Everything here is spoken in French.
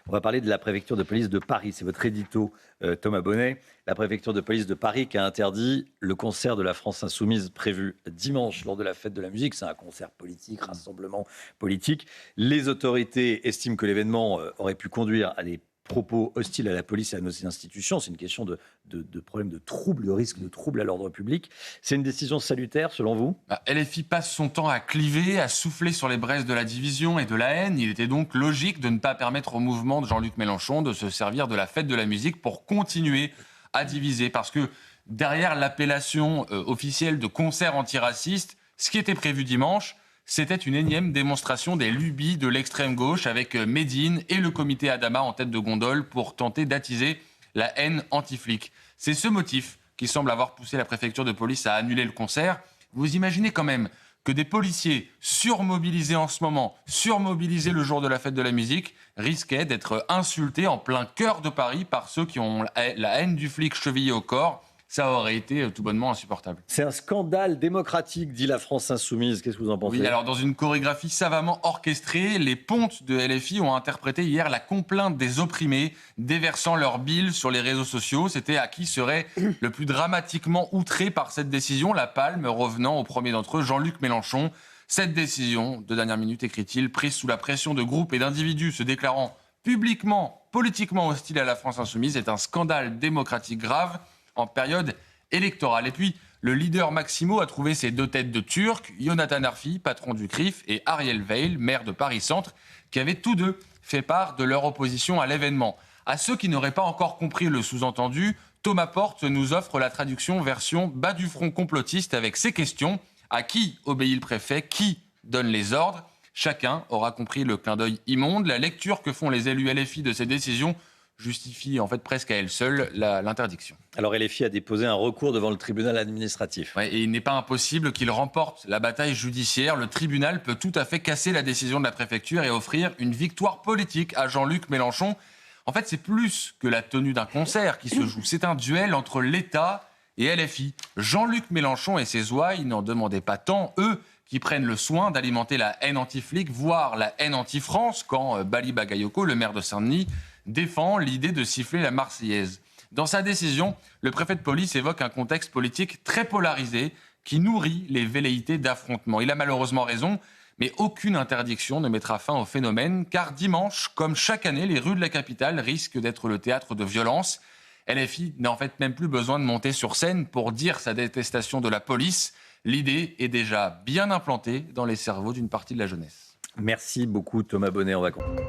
On va parler de la préfecture de police de Paris. C'est votre édito, Thomas Bonnet. La préfecture de police de Paris qui a interdit le concert de la France Insoumise prévu dimanche lors de la fête de la musique. C'est un concert politique, rassemblement politique. Les autorités estiment que l'événement aurait pu conduire à des propos hostiles à la police et à nos institutions. C'est une question de problème de trouble, de risque de trouble à l'ordre public. C'est une décision salutaire, selon vous ? LFI passe son temps à cliver, à souffler sur les braises de la division et de la haine. Il était donc logique de ne pas permettre au mouvement de Jean-Luc Mélenchon de se servir de la fête de la musique pour continuer à diviser. Parce que derrière l'appellation officielle de concert antiraciste, ce qui était prévu dimanche, c'était une énième démonstration des lubies de l'extrême gauche avec Médine et le comité Adama en tête de gondole pour tenter d'attiser la haine anti-flic. C'est ce motif qui semble avoir poussé la préfecture de police à annuler le concert. Vous imaginez quand même que des policiers surmobilisés en ce moment, surmobilisés le jour de la fête de la musique, risquaient d'être insultés en plein cœur de Paris par ceux qui ont la haine du flic chevillée au corps. Ça aurait été tout bonnement insupportable. C'est un scandale démocratique, dit la France Insoumise. Qu'est-ce que vous en pensez ? Oui, alors dans une chorégraphie savamment orchestrée, les pontes de LFI ont interprété hier la complainte des opprimés, déversant leur bile sur les réseaux sociaux. C'était à qui serait le plus dramatiquement outré par cette décision, la palme revenant au premier d'entre eux, Jean-Luc Mélenchon. Cette décision, de dernière minute, écrit-il, prise sous la pression de groupes et d'individus se déclarant publiquement, politiquement hostiles à la France Insoumise, est un scandale démocratique grave en période électorale. Et puis, le leader Maximo a trouvé ses deux têtes de Turc, Jonathan Arfi, patron du CRIF, et Ariel Veil, maire de Paris-Centre, qui avaient tous deux fait part de leur opposition à l'événement. À ceux qui n'auraient pas encore compris le sous-entendu, Thomas Porte nous offre la traduction version bas du front complotiste avec ces questions. À qui obéit le préfet ? Qui donne les ordres ? Chacun aura compris le clin d'œil immonde. La lecture que font les élus LFI de ces décisions justifie en fait presque à elle seule l'interdiction. Alors LFI a déposé un recours devant le tribunal administratif. Ouais, et il n'est pas impossible qu'il remporte la bataille judiciaire. Le tribunal peut tout à fait casser la décision de la préfecture et offrir une victoire politique à Jean-Luc Mélenchon. En fait, c'est plus que la tenue d'un concert qui se joue. C'est un duel entre l'État et LFI. Jean-Luc Mélenchon et ses ouailles n'en demandaient pas tant, eux, qui prennent le soin d'alimenter la haine anti-flic, voire la haine anti-France, quand Bali Bagayoko, le maire de Saint-Denis, défend l'idée de siffler la Marseillaise. Dans sa décision, le préfet de police évoque un contexte politique très polarisé qui nourrit les velléités d'affrontement. Il a malheureusement raison, mais aucune interdiction ne mettra fin au phénomène, car dimanche, comme chaque année, les rues de la capitale risquent d'être le théâtre de violences. LFI n'a en fait même plus besoin de monter sur scène pour dire sa détestation de la police. L'idée est déjà bien implantée dans les cerveaux d'une partie de la jeunesse. Merci beaucoup Thomas Bonnet. On va continuer.